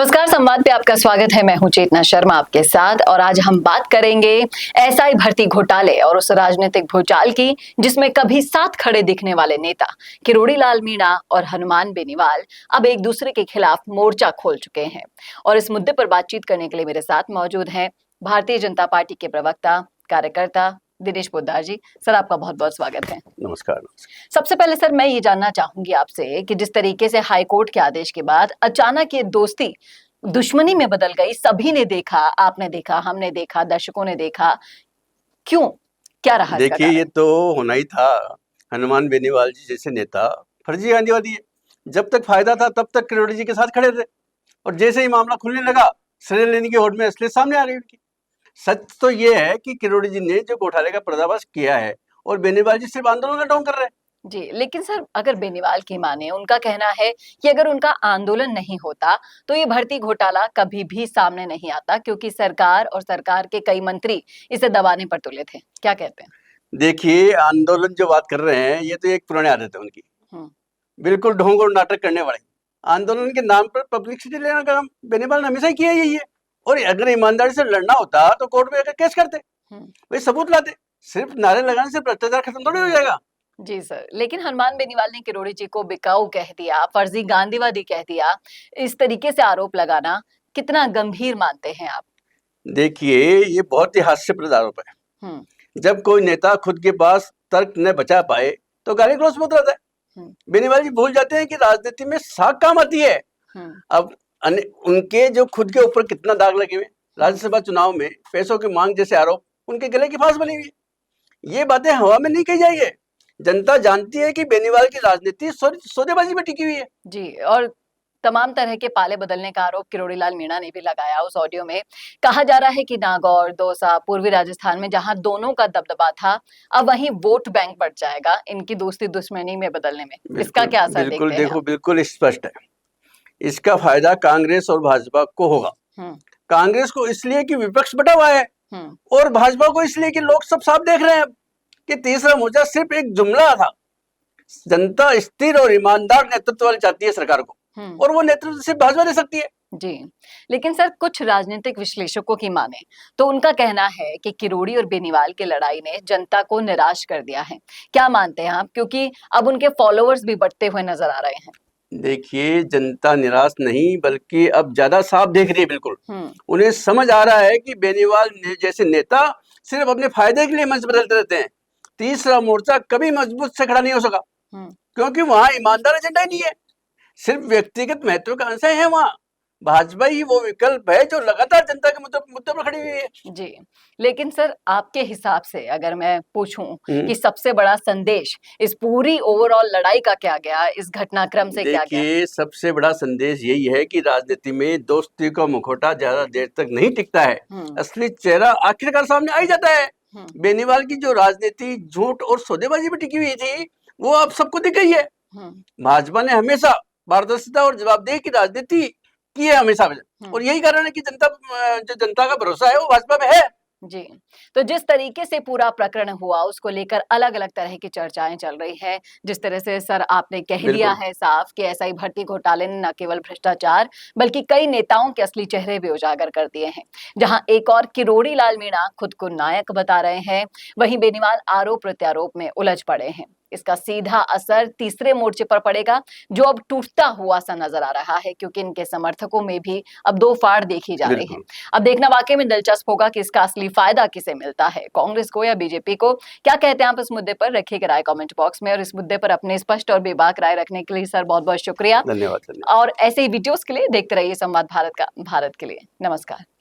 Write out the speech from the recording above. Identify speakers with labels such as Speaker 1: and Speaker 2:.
Speaker 1: नमस्कार, संवाद पे आपका स्वागत है। मैं हूं चेतना शर्मा आपके साथ और आज हम बात करेंगे एसआई भर्ती घोटाले और उस राजनीतिक भूचाल की जिसमें कभी साथ खड़े दिखने वाले नेता किरोड़ी लाल मीणा और हनुमान बेनीवाल अब एक दूसरे के खिलाफ मोर्चा खोल चुके हैं। और इस मुद्दे पर बातचीत करने के लिए मेरे साथ मौजूद हैं भारतीय जनता पार्टी के प्रवक्ता कार्यकर्ता दिनेश पोद्दार जी। सर, आपका बहुत बहुत स्वागत है।
Speaker 2: नमस्कार।
Speaker 1: सबसे पहले सर, मैं ये जानना चाहूंगी आपसे कि जिस तरीके से हाईकोर्ट के आदेश के बाद अचानक ये दोस्ती दुश्मनी में बदल गई, सभी ने देखा, आपने देखा, हमने देखा, दर्शकों ने देखा, क्यों, क्या रहा इसका
Speaker 2: देखिए,
Speaker 1: कारण?
Speaker 2: ये तो होना ही था। हनुमान बेनीवाल जी जैसे नेता फर्जी गांधीवादी है। जब तक फायदा था तब तक किरोड़ी जी के साथ खड़े थे, और जैसे ही मामला खुलने लगा श्रेय लेने की होड़ में असलियत सामने आ गई उनकी। सच तो ये है कि किरोड़ी जी ने जो घोटाले का पर्दाफाश किया है और बेनीवाल जी सिर्फ आंदोलन का ढोंग कर रहे हैं।
Speaker 1: जी, लेकिन सर अगर बेनीवाल की माने, उनका कहना है कि अगर उनका आंदोलन नहीं होता तो ये भर्ती घोटाला कभी भी सामने नहीं आता, क्योंकि सरकार और सरकार के कई मंत्री इसे दबाने पर तुले थे। क्या कहते हैं?
Speaker 2: देखिए, आंदोलन जो बात कर रहे हैं ये तो एक पुरानी आदत है उनकी, बिल्कुल ढोंग और नाटक करने वाली। आंदोलन के नाम पर पब्लिसिटी लेना का काम बेनीवाल ने हमेशा ही किया यही है। और अगर ईमानदारी से लड़ना होता तो कोर्ट में आकर केस करते, वे सबूत लाते। सिर्फ नारे लगाने से भ्रष्टाचार खत्म थोड़ी हो जाएगा।
Speaker 1: जी सर, लेकिन हनुमान बेनीवाल ने किरोड़ी जी को बिकाऊ कह दिया, फर्जी गांधीवादी कह दिया। इस तरीके से आरोप लगाना कितना गंभीर मानते हैं आप?
Speaker 2: देखिए, ये बहुत ही हास्यप्रद आरोप है। जब कोई नेता खुद के पास तर्क न बचा पाए तो गाली गलौज में उतरता है। बेनीवाल जी भूल जाते हैं कि राजनीति में साख काम आती है। अब उनके जो खुद के ऊपर कितना दाग लगे हुए। राज्यसभा चुनाव में पैसों की मांग जैसे आरोप उनके गले की फांस बनी हुई है। ये बातें हवा में नहीं कही जाएगी। जनता जानती है कि बेनीवाल की राजनीति सौदेबाजी में टिकी हुई है।
Speaker 1: जी, और तमाम तरह के पाले बदलने का आरोप किरोड़ी लाल मीणा ने भी लगाया। उस ऑडियो में कहा जा रहा है कि नागौर, दौसा, पूर्वी राजस्थान में जहां दोनों का दबदबा था, अब वहीं वोट बैंक बढ़ जाएगा इनकी दोस्ती दुश्मनी में बदलने में। इसका क्या असर देखते हैं?
Speaker 2: देखो, बिल्कुल स्पष्ट है। इसका फायदा कांग्रेस और भाजपा को होगा। कांग्रेस को इसलिए कि विपक्ष बटा हुआ है, और भाजपा को इसलिए कि लोग सब साफ देख रहे हैं कि तीसरा मोर्चा सिर्फ एक जुमला था। जनता स्थिर और ईमानदार नेतृत्व वाली चाहती है सरकार को, और वो नेतृत्व सिर्फ भाजपा दे सकती है।
Speaker 1: जी, लेकिन सर कुछ राजनीतिक विश्लेषकों की माने तो उनका कहना है कि किरोड़ी और बेनीवाल की लड़ाई ने जनता को निराश कर दिया है। क्या मानते हैं आप? क्योंकि अब उनके फॉलोअर्स भी बढ़ते हुए नजर आ रहे हैं।
Speaker 2: देखिए, जनता निराश नहीं बल्कि अब ज्यादा साफ देख रही है। बिल्कुल उन्हें समझ आ रहा है कि बेनीवाल जैसे नेता सिर्फ अपने फायदे के लिए मंच बदलते रहते हैं। तीसरा मोर्चा कभी मजबूत से खड़ा नहीं हो सका, क्योंकि वहां ईमानदार एजेंडा ही नहीं है, सिर्फ व्यक्तिगत महत्वाकांक्षाएं हैं। वहां भाजपा ही वो विकल्प है जो लगातार जनता के मुद्दे पर खड़ी हुई है।
Speaker 1: जी, लेकिन सर आपके हिसाब से अगर मैं पूछूं कि सबसे बड़ा संदेश इस पूरी ओवरऑल लड़ाई का क्या गया, इस घटनाक्रम से क्या गया?
Speaker 2: देखिए, सबसे बड़ा संदेश यही है कि राजनीति में दोस्ती का मुखौटा ज्यादा देर तक नहीं टिकता है। असली चेहरा आखिरकार सामने आ ही जाता है। बेनीवाल की जो राजनीति झूठ और सौदेबाजी में टिकी हुई थी वो अब सबको दिख गई है। भाजपा ने हमेशा पारदर्शिता और जवाबदेही की राजनीति की है हमेशा, और यही कारण है कि जनता का भरोसा है वो भाजपा में है।
Speaker 1: जी, तो जिस तरीके से पूरा प्रकरण हुआ उसको लेकर अलग अलग तरह की चर्चाएं चल रही है। जिस तरह से सर आपने कह दिया है साफ कि एसआई भर्ती घोटाले ने न केवल भ्रष्टाचार बल्कि कई नेताओं के असली चेहरे भी उजागर कर दिए हैं। जहां एक और किरोड़ी लाल मीणा खुद को नायक बता रहे हैं, वहीं बेनीवाल आरोप प्रत्यारोप में उलझ पड़े हैं। इसका सीधा असर तीसरे मोर्चे पर पड़ेगा, जो अब टूटता हुआ सा नजर आ रहा है, क्योंकि इनके समर्थकों में भी अब दो फाड़ देखी जा रही है। अब देखना वाकई में दिलचस्प होगा कि इसका असली फायदा किसे मिलता है, कांग्रेस को या बीजेपी को। क्या कहते हैं आप इस मुद्दे पर? रखिएगा राय कमेंट बॉक्स में, और इस मुद्दे पर अपने स्पष्ट और बेबाक राय रखने के लिए सर बहुत बहुत शुक्रिया।
Speaker 2: धन्यवाद।
Speaker 1: और ऐसे ही वीडियोस के लिए देखते रहिए संवाद भारत के लिए। नमस्कार।